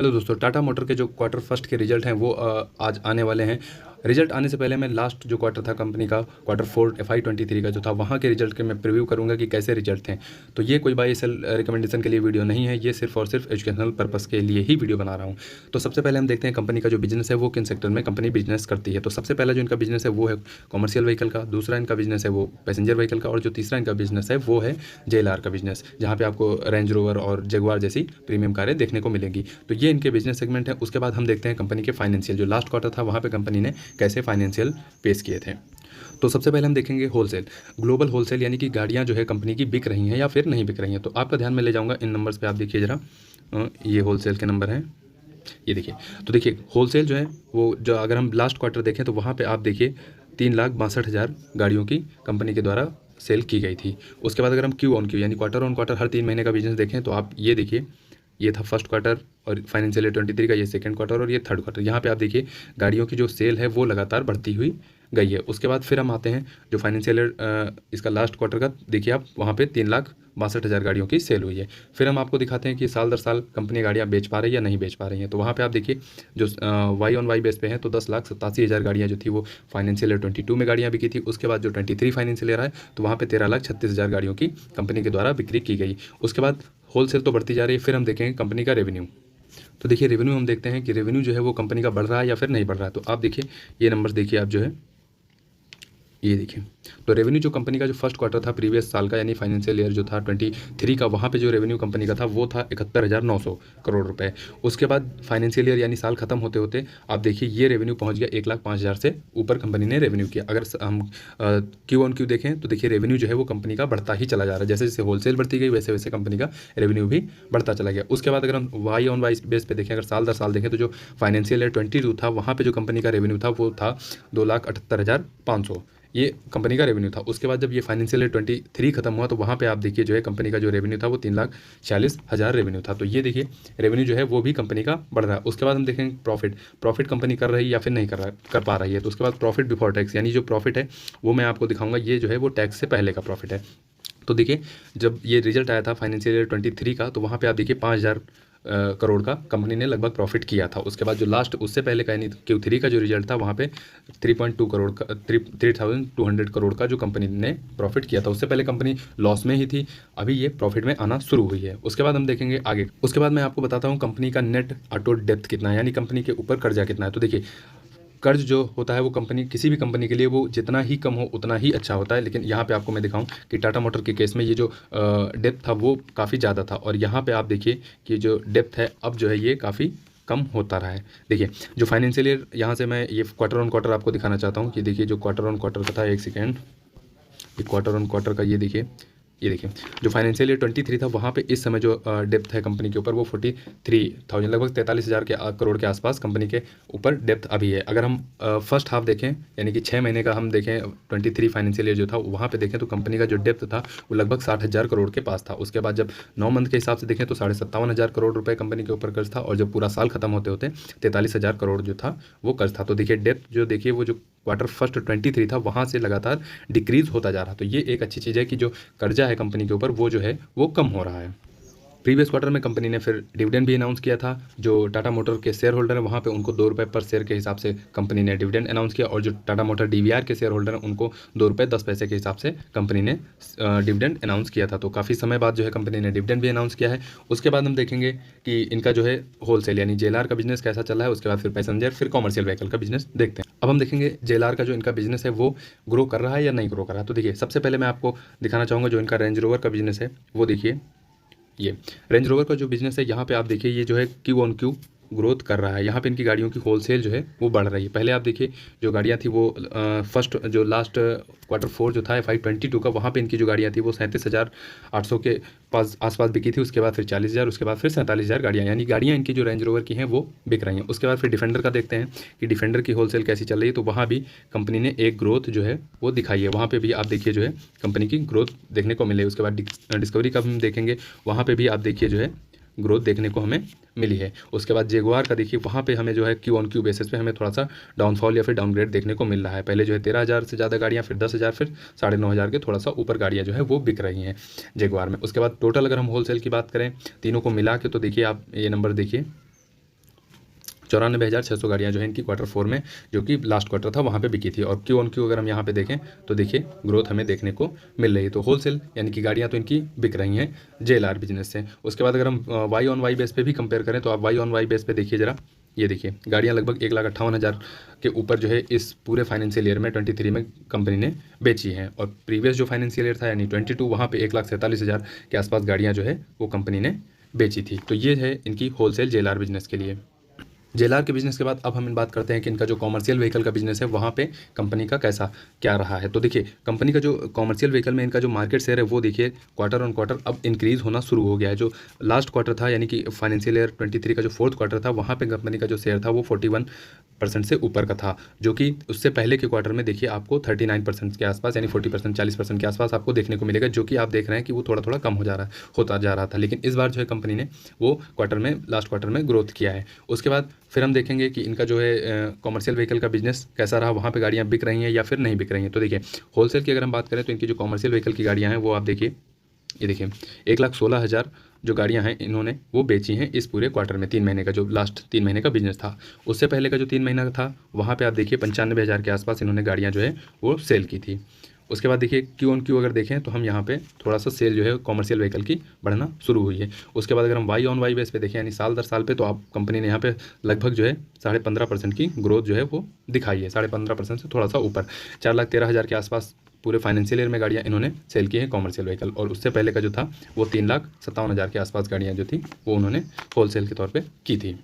Hello दोस्तों, Tata motor के जो क्वार्टर फर्स्ट के रिजल्ट हैं वो आज आने वाले हैं। रिजल्ट आने से पहले मैं लास्ट जो क्वार्टर था कंपनी का, क्वार्टर फोर FY23 का जो था, वहाँ के रिजल्ट के मैं प्रीव्यू करूँगा कि कैसे रिजल्ट थे। तो ये कोई बाई सेल रिकमेंडेशन के लिए वीडियो नहीं है, ये सिर्फ और सिर्फ एजुकेशनल पर्पस के लिए ही वीडियो बना रहा हूँ। तो सबसे पहले हम देखते हैं कंपनी का जो बिजनेस है वो किन सेक्टर में कंपनी बिजनेस करती है। तो सबसे पहला जो इनका बिजनेस है वो है कॉमर्शियल व्हीकल का, दूसरा इनका बिजनेस है वो पैसेंजर व्हीकल का, और जो तीसरा इनका बिजनेस है वो है JLR का बिजनेस, जहाँ पे आपको रेंज रोवर और जगुआर जैसी प्रीमियम कारें देखने को मिलेंगी। तो ये इनके बिजनेस सेगमेंट है। उसके बाद हम देखते हैं कंपनी के फाइनेंशियल, जो लास्ट क्वार्टर था वहाँ पे कंपनी ने कैसे फाइनेंशियल पेश किए थे। तो सबसे पहले हम देखेंगे होलसेल, ग्लोबल होलसेल, यानी कि गाड़ियाँ जो है कंपनी की बिक रही हैं या फिर नहीं बिक रही हैं। तो आपका ध्यान में ले जाऊँगा इन नंबर्स पे, आप देखिए ज़रा, ये होलसेल के नंबर हैं, ये देखिए। तो देखिए होलसेल जो है वो, जो अगर हम लास्ट क्वार्टर देखें तो वहाँ पे आप देखिए 3,62,000 गाड़ियों की कंपनी के द्वारा सेल की गई थी। उसके बाद अगर हम क्यू ऑन क्यू यानी क्वार्टर ऑन क्वार्टर हर 3 महीने का बिजनेस देखें तो आप ये देखिए, ये था फर्स्ट क्वार्टर और फाइनेंशियल ईयर 23 का, ये सेकंड क्वार्टर और ये थर्ड क्वार्टर। यहाँ पे आप देखिए गाड़ियों की जो सेल है वो लगातार बढ़ती हुई गई है। उसके बाद फिर हम आते हैं जो फाइनेंशियल ईयर इसका लास्ट क्वार्टर का, देखिए आप वहाँ पे 3,62,000 गाड़ियों की सेल हुई है। फिर हम आपको दिखाते हैं कि साल दर साल कंपनी गाड़ियाँ बेच पा रही है या नहीं बेच पा रही हैं। तो वहाँ पे आप देखिए जो वाई ऑन वाई बेस पे है, तो 10,87,000 गाड़ियाँ जो थी वो फाइनेंशियल ईयर 22 में गाड़ियाँ बिकी थी। उसके बाद जो 23 फाइनेंशियल ईयर आए तो वहाँ पे 13,36,000 गाड़ियों की कंपनी के द्वारा बिक्री की गई। उसके बाद होलसेल तो बढ़ती जा रही है। फिर हम देखेंगे कंपनी का रेवेन्यू। तो देखिए रेवेन्यू हम देखते हैं कि रेवेन्यू जो है वो कंपनी का बढ़ रहा है या फिर नहीं बढ़ रहा है। तो आप देखिए ये नंबर्स देखिए आप, जो है ये देखिए। तो रेवेन्यू जो कंपनी का जो फर्स्ट क्वार्टर था प्रीवियस साल का, यानी फाइनेंशियल ईयर जो था 23 का, वहाँ पे जो रेवेन्यू कंपनी का था वो था 71,900 करोड़ रुपए। उसके बाद फाइनेंशियल ईयर यानी साल खत्म होते होते आप देखिए ये रेवेन्यू पहुँच गया 1,05,000 से ऊपर कंपनी ने रेवेन्यू किया। अगर हम क्यू ऑन क्यू देखें तो देखिए रेवेन्यू जो है वो कंपनी का बढ़ता ही चला जा रहा है। जैसे जैसे होलसेल बढ़ती गई वैसे वैसे कंपनी का रेवेन्यू भी बढ़ता चला गया। उसके बाद अगर हम वाई ऑन वाई बेस पे देखें, अगर साल दर साल देखें, तो जो फाइनेंशियल ईयर 22 था वहाँ पे जो कंपनी का रेवेन्यू था वो था 2,78,500, ये कंपनी का रेवेन्यू था। उसके बाद जब ये फाइनेंशियल ईयर 23 खत्म हुआ तो वहाँ पे आप देखिए जो है कंपनी का जो रेवेन्यू था वो 3,46,000 रेवेन्यू था। तो ये देखिए रेवेन्यू जो है वो भी कंपनी का बढ़ रहा है। उसके बाद हम देखेंगे प्रॉफिट कंपनी कर रही है या फिर नहीं कर पा रही है। तो उसके बाद प्रॉफिट बिफोर टैक्स, यानी जो प्रॉफिट है वो मैं आपको दिखाऊंगा, ये जो है वो टैक्स से पहले का प्रॉफिट है। तो देखिए जब ये रिजल्ट आया था फाइनेंशियल ईयर 23 का, तो वहाँ पे आप देखिए 5,000 करोड़ का कंपनी ने लगभग प्रॉफिट किया था। उसके बाद जो लास्ट उससे पहले का यानी Q3 का जो रिजल्ट था वहाँ पे 3.2 करोड़ का 3,200 करोड़ का जो कंपनी ने प्रॉफिट किया था। उससे पहले कंपनी लॉस में ही थी, अभी ये प्रॉफिट में आना शुरू हुई है। उसके बाद हम देखेंगे आगे। उसके बाद मैं आपको बताता हूँ कंपनी का नेट ऑटो डेप्थ कितना है, यानी कंपनी के ऊपर कर्जा कितना है। तो देखिए कर्ज जो होता है वो कंपनी, किसी भी कंपनी के लिए वो जितना ही कम हो उतना ही अच्छा होता है। लेकिन यहाँ पे आपको मैं दिखाऊं कि टाटा मोटर के केस में ये जो डेप्थ था वो काफ़ी ज़्यादा था, और यहाँ पे आप देखिए कि जो डेप्थ है अब जो है ये काफ़ी कम होता रहा है। देखिए जो फाइनेंशियल ईयर, यहाँ से मैं ये क्वार्टर ऑन क्वार्टर आपको दिखाना चाहता हूँ कि देखिए जो क्वार्टर ऑन क्वार्टर का था, एक सेकेंड, ये क्वार्टर ऑन क्वार्टर का, ये देखिए, ये देखिए जो फाइनेंशियल ईयर 23 था वहाँ पे इस समय जो डेप्थ है कंपनी के ऊपर वो 43,000, लगभग 43,000 करोड़ के आसपास कंपनी के ऊपर डेप्थ अभी है। अगर हम फर्स्ट हाफ देखें यानी कि 6 महीने का हम देखें 23 फाइनेंशियल ईयर जो था वहाँ पे देखें तो कंपनी का जो डेप्थ था वो लगभग 60,000 करोड़ के पास था। उसके बाद जब 9 मंथ के हिसाब से देखें तो 57,500 करोड़ रुपये कंपनी के ऊपर कर्ज था, और जब पूरा साल खत्म होते होते 43,000 करोड़ जो था वो कर्ज था। तो देखिए डेप्थ जो देखिए वो जो क्वार्टर फर्स्ट 23 था वहाँ से लगातार डिक्रीज होता जा रहा। तो ये एक अच्छी चीज़ है कि जो कर्जा है कंपनी के ऊपर वो जो है वो कम हो रहा है। प्रीवियस क्वार्टर में कंपनी ने फिर डिविडेंड भी अनाउंस किया था। जो टाटा मोटर के शेयर होल्डर हैं वहाँ पे उनको 2 रुपये पर शेयर के हिसाब से कंपनी ने डिविडेंड अनाउंस किया, और जो टाटा मोटर DVR के शेयर होल्डर हैं उनको 2 रुपये 10 पैसे के हिसाब से कंपनी ने डिविडेंड अनाउंस किया था। तो काफ़ी समय बाद जो है कंपनी ने डिविडेंड भी अनाउंस किया है। उसके बाद हम देखेंगे कि इनका जो है होलसेल यानी JLR का बिजनेस कैसा चल रहा है। उसके बाद फिर पैसेंजर, फिर कॉमर्शियल व्हीकल का बिजनेस देखते हैं। अब हम देखेंगे JLR का जो इनका बिजनेस है वो ग्रो कर रहा है या नहीं ग्रो कर रहा है। तो देखिए सबसे पहले मैं आपको दिखाना चाहूँगा जो इनका रेंज रोवर का बिजनेस है वो देखिए, ये रेंज रोवर का जो बिजनेस है यहाँ पे आप देखिए ये जो है क्यू ऑन क्यू ग्रोथ कर रहा है। यहाँ पे इनकी गाड़ियों की होलसेल जो है वो बढ़ रही है। पहले आप देखिए जो गाड़ियाँ थी वो फर्स्ट जो लास्ट क्वार्टर फोर जो था FY22 का, वहाँ पे इनकी जो गाड़ियाँ थी वो 37,800 के आसपास बिकी थी। उसके बाद फिर 40,000, उसके बाद फिर 47,000 गाड़ियाँ, यानी गाड़ियाँ इनकी जो रेंज रोवर की हैं वो बिक रही हैं। उसके बाद फिर डिफेंडर का देखते हैं कि डिफेंडर की होलसेल कैसी चल रही है। तो वहाँ भी कंपनी ने एक ग्रोथ जो है वो दिखाई है, वहाँ पर भी आप देखिए जो है कंपनी की ग्रोथ देखने को मिले। उसके बाद डिस्कवरी का हम देखेंगे, वहाँ पर भी आप देखिए जो है ग्रोथ देखने को हमें मिली है। उसके बाद जेगुआर का देखिए वहाँ पे हमें जो है क्यू ऑन क्यू बेसिस पे हमें थोड़ा सा डाउनफॉल या फिर डाउनग्रेड देखने को मिल रहा है। पहले जो है 13,000 से ज़्यादा गाड़ियाँ, फिर 10,000, फिर 9,500 के थोड़ा सा ऊपर गाड़ियाँ जो है वो बिक रही हैं जेगुआर में। उसके बाद टोटल अगर हम होलसेल की बात करें तीनों को मिला के, तो देखिए आप ये नंबर देखिए, 94,600 गाड़ियाँ जो है इनकी Q4 में, जो कि लास्ट क्वार्टर था, वहाँ पे बिकी थी। और क्यू ऑन क्यू अगर हम यहाँ पे देखें तो देखिए ग्रोथ हमें देखने को मिल रही है। तो होलसेल यानी कि गाड़ियाँ तो इनकी बिक रही हैं JLR बिजनेस से। उसके बाद अगर हम वाई ऑन वाई बेस पे भी कंपेयर करें तो आप वाई ऑन वाई बेस पे देखिए ज़रा, ये देखिए गाड़ियाँ लगभग 1,58,000 के ऊपर जो है इस पूरे फाइनेंशियल ईयर में 23 में कंपनी ने बेची हैं। और प्रीवियस जो फाइनेंशियल ईयर था यानी 22, वहाँ पे 1,47,000 के आसपास गाड़ियाँ जो है वो कंपनी ने बेची थी। तो ये है इनकी होलसेल JLR बिजनेस के लिए। JLR के बिज़नेस के बाद अब हम बात करते हैं कि इनका जो कॉमर्शियल व्हीकल का बिज़नेस है वहाँ पे कंपनी का कैसा क्या रहा है। तो देखिए कंपनी का जो कॉमर्शियल व्हीकल में इनका जो मार्केट शेयर है वो देखिए क्वार्टर ऑन क्वार्टर अब इंक्रीज़ होना शुरू हो गया है। जो लास्ट क्वार्टर था यानी कि फाइनेंशियल ईयर 23 का जो फोर्थ क्वार्टर था, वहाँ पे कंपनी का जो शेयर था वो 41% से ऊपर का था, जो कि उससे पहले के क्वार्टर में देखिए आपको 39% के आसपास यानी 40%, 40% के आसपास आपको देखने को मिलेगा, जो कि आप देख रहे हैं कि वो थोड़ा थोड़ा कम होता जा रहा था। लेकिन इस बार जो है कंपनी ने वो लास्ट क्वार्टर में ग्रोथ किया है। उसके बाद फिर हम देखेंगे कि इनका जो है कॉमर्शियल व्हीकल का बिजनेस कैसा रहा, वहाँ पे गाड़ियाँ बिक रही हैं या फिर नहीं बिक रही हैं। तो देखिए होलसेल की अगर हम बात करें तो इनकी जो कॉमर्शियल व्हीकल की गाड़ियाँ हैं वो आप देखिए, ये देखिए 1,16,000 जो गाड़ियाँ हैं इन्होंने वो बेची हैं इस पूरे क्वार्टर में। 3 महीने का जो लास्ट 3 महीने का बिजनेस था, उससे पहले का जो 3 महीना था वहाँ पे आप देखिए 95,000 के आसपास इन्होंने गाड़ियाँ जो है वो सेल की थी। उसके बाद देखिए क्यू ऑन क्यू अगर देखें तो हम यहाँ पे थोड़ा सा सेल जो है कॉमर्शियल व्हीकल की बढ़ना शुरू हुई है। उसके बाद अगर हम वाई ऑन वाई बेस पे देखें यानी साल दर साल पे, तो आप कंपनी ने यहाँ पे लगभग जो है 15.5% की ग्रोथ जो है वो दिखाई है, 15.5% से थोड़ा सा ऊपर 4,13,000 के आसपास पूरे फाइनेंशियल ईयर में गाड़ियाँ इन्होंने सेल की हैं कॉमर्शियल व्हीकल। और उससे पहले का जो था वो 3,57,000 के आसपास गाड़ियाँ जो थी वो उन्होंने होलसेल के तौर पे की थी।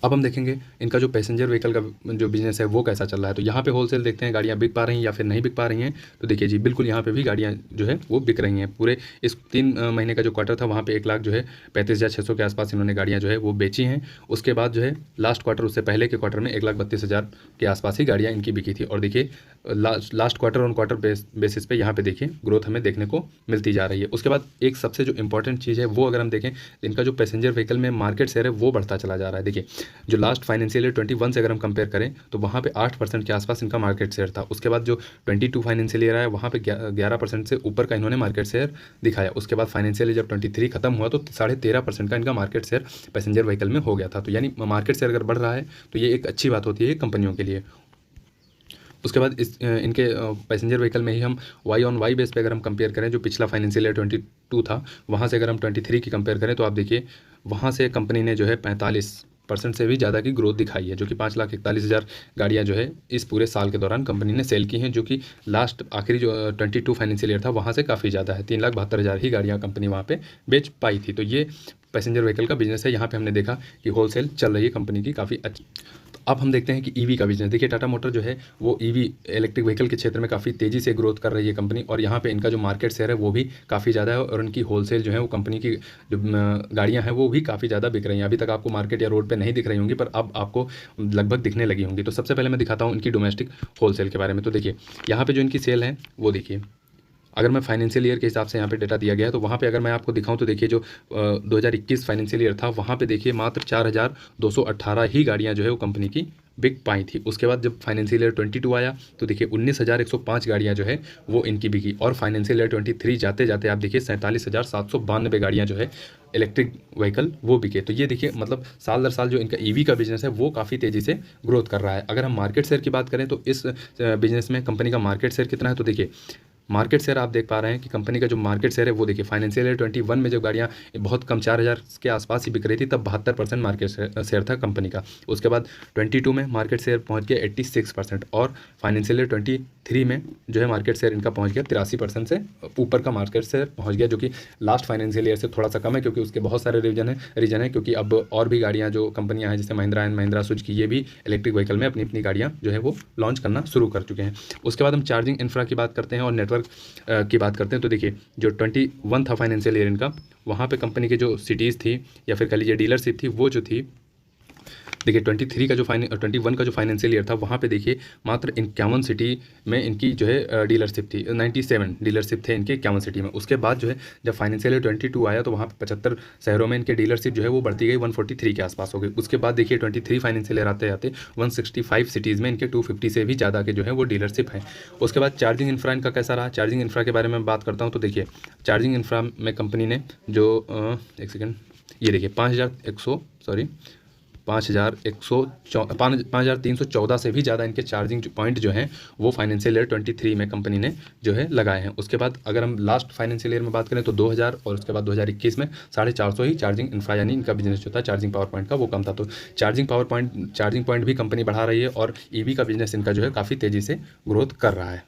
अब हम देखेंगे इनका जो पैसेंजर व्हीकल का जो बिज़नेस है वो कैसा चल रहा है। तो यहाँ पे होलसेल देखते हैं गाड़ियाँ बिक पा रही हैं या फिर नहीं बिक पा रही हैं। तो देखिए जी बिल्कुल यहाँ पे भी गाड़ियाँ जो है वो बिक रही हैं। पूरे इस 3 महीने का जो क्वार्टर था वहाँ पे 1,00,000 जो है 35,600 के आसपास इन्होंने गाड़ियाँ जो है वो बेची हैं। उसके बाद जो है लास्ट क्वार्टर, उससे पहले के क्वार्टर में 1,32,000 के आसपास ही गाड़ियाँ इनकी बिकी थी। और देखिए last quarter on quarter basis पे यहाँ पे देखिए ग्रोथ हमें देखने को मिलती जा रही है। उसके बाद एक सबसे जो इंपॉर्टेंट चीज़ है वो अगर हम देखें, इनका जो पैसेंजर व्हीकल में मार्केट शेयर है वो बढ़ता चला जा रहा है। देखिए जो लास्ट फाइनेंशियल ईयर 21 से अगर हम कंपेयर करें तो वहाँ पे 8% के आसपास इनका मार्केट शेयर था। उसके बाद जो 22 फाइनेंशियल ईयर आया वहाँ पे 11% से ऊपर का इन्होंने मार्केट शेयर दिखाया। उसके बाद फाइनेंशियल ईयर जब 23 खत्म हुआ तो 13.5% का इनका मार्केट शेयर पैसेंजर व्हीकल में हो गया था। तो यानी मार्केट शेयर अगर बढ़ रहा है तो ये एक अच्छी बात होती है कंपनियों के लिए। उसके बाद इनके पैसेंजर व्हीकल में ही हम वाई ऑन वाई बेस पे अगर हम कंपेयर करें, जो पिछला फाइनेंशियल ईयर 22 था वहाँ से अगर हम 23 की कंपेयर करें तो आप देखिए वहाँ से कंपनी ने जो है 45% से भी ज़्यादा की ग्रोथ दिखाई है, जो कि 5,41,000 गाड़ियाँ जो है इस पूरे साल के दौरान कंपनी ने सेल की हैं, जो कि लास्ट आखिरी जो 22 फाइनेंशियल ईयर था वहाँ से काफ़ी ज़्यादा है। 3,72,000 ही गाड़ियाँ कंपनी वहाँ पे बेच पाई थी। तो ये पैसेंजर व्हीकल का बिजनेस है। यहाँ पे हमने देखा कि होलसेल चल रही है कंपनी की काफ़ी अच्छी। तो अब हम देखते हैं कि ईवी का बिजनेस। देखिए टाटा मोटर जो है वो ईवी इलेक्ट्रिक व्हीकल के क्षेत्र में काफ़ी तेज़ी से ग्रोथ कर रही है कंपनी, और यहाँ पे इनका जो मार्केट शेयर है वो भी काफ़ी ज़्यादा है। और उनकी होलसेल जो है वो कंपनी की जो गाड़ियाँ हैं वो भी काफ़ी ज़्यादा बिक रही हैं। अभी तक आपको मार्केट या रोड पर नहीं दिख रही होंगी, पर अब आपको लगभग दिखने लगी होंगी। तो सबसे पहले मैं दिखाता हूँ इनकी डोमेस्टिक होलसेल के बारे में। तो देखिए यहाँ पर जो इनकी सेल है वो देखिए, अगर मैं फाइनेंशियल ईयर के हिसाब से यहाँ पे डेटा दिया गया है तो वहाँ पे अगर मैं आपको दिखाऊं तो देखिए जो 2021 फाइनेंशियल ईयर था वहाँ पे देखिए मात्र 4,218 ही गाड़ियाँ जो है वो कंपनी की बिक पाई थी। उसके बाद जब फाइनेंशियल ईयर 22 आया तो देखिए 19,105 गाड़ियाँ जो है वो इनकी बिकी। और फाइनेंशियल ईयर 23 जाते जाते आप देखिए 47,792 गाड़ियाँ जो है इलेक्ट्रिक व्हीकल वो बिके। तो ये देखिए मतलब साल दर साल जो इनका ईवी का बिजनेस है वो काफ़ी तेज़ी से ग्रोथ कर रहा है। अगर हम मार्केट शेयर की बात करें तो इस बिजनेस में कंपनी का मार्केट शेयर कितना है, तो देखिए मार्केट शेयर आप देख पा रहे हैं कि कंपनी का जो मार्केट शेयर है वो देखिए फाइनेंशियल ईयर 21 में जो गाड़ियाँ बहुत कम 4,000 के आसपास ही बिक रही थी तब 72% मार्केट शेयर था कंपनी का। उसके बाद 22 में मार्केट शेयर पहुंच गया 86%, और फाइनेंशियल ईयर 23 में जो है मार्केट शेयर इनका पहुंच गया 83% से ऊपर का मार्केट शेयर पहुँच गया, जो कि लास्ट फाइनेंशियल ईयर से थोड़ा सा कम है, क्योंकि उसके बहुत सारे रीजन है क्योंकि अब और भी गाड़ियाँ जो कंपनियाँ हैं जैसे महिंद्रा एंड महिंद्रा सुजुकी ये भी इलेक्ट्रिक व्हीकल में अपनी अपनी गाड़ियाँ जो है वो लॉन्च करना शुरू कर चुके हैं। उसके बाद हम चार्जिंग इंफ्रा की बात करते हैं और नेटवर्क की बात करते हैं। तो देखिए जो 21 था फाइनेंशियल ईयर इनका, वहाँ पे कंपनी के जो सिटीज़ थी या फिर कह लीजिए डीलरशिप थी वो जो थी, देखिए 21 का जो फाइनेंशियल ईयर था वहाँ पे देखिए मात्र 51 सिटी में इनकी जो है डीलरशिप थी, 97 डीलरशिप थे इनके 51 सिटी में। उसके बाद जो है जब फाइनेंशियल ईयर 22 आया तो वहाँ पे 75 शहरों में इनके डीलरशिप जो है वो बढ़ती गई, 143 के आसपास हो गई। उसके बाद देखिए 23 फाइनेंशियल ईयर आते आते 165 सिटीज़ में इनके 250 से भी ज़्यादा के जो है वो डीलरशिप हैं। उसके बाद चार्जिंग इंफ्रा इनका कैसा रहा, चार्जिंग इंफ्रा के बारे में बात करता हूँ। तो देखिए चार्जिंग इंफ्रा में कंपनी ने जो एक सेकेंड, ये देखिए 5,314 से भी ज़्यादा इनके चार्जिंग पॉइंट जो हैं वो फाइनेंशियल ईयर 23 में कंपनी ने जो है लगाए हैं। उसके बाद अगर हम लास्ट फाइनेंशियल ईयर में बात करें तो 2000 और उसके बाद 2021 में 450 ही चार्जिंग इंफ्रा यानी इनका बिजनेस जो था चार्जिंग पावर पॉइंट का वो कम था। तो चार्जिंग पॉइंट भी कंपनी बढ़ा रही है और ईवी का बिजनेस इनका जो है काफ़ी तेज़ी से ग्रोथ कर रहा है।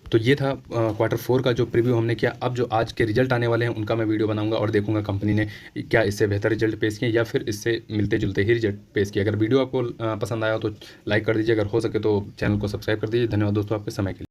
तो ये था Q4 का जो प्रीव्यू हमने किया। अब जो आज के रिजल्ट आने वाले हैं उनका मैं वीडियो बनाऊंगा और देखूंगा कंपनी ने क्या इससे बेहतर रिजल्ट पेश किए या फिर इससे मिलते जुलते ही रिजल्ट पेश किए। अगर वीडियो आपको पसंद आया हो तो लाइक कर दीजिए, अगर हो सके तो चैनल को सब्सक्राइब कर दीजिए। धन्यवाद दोस्तों आपके समय के लिए।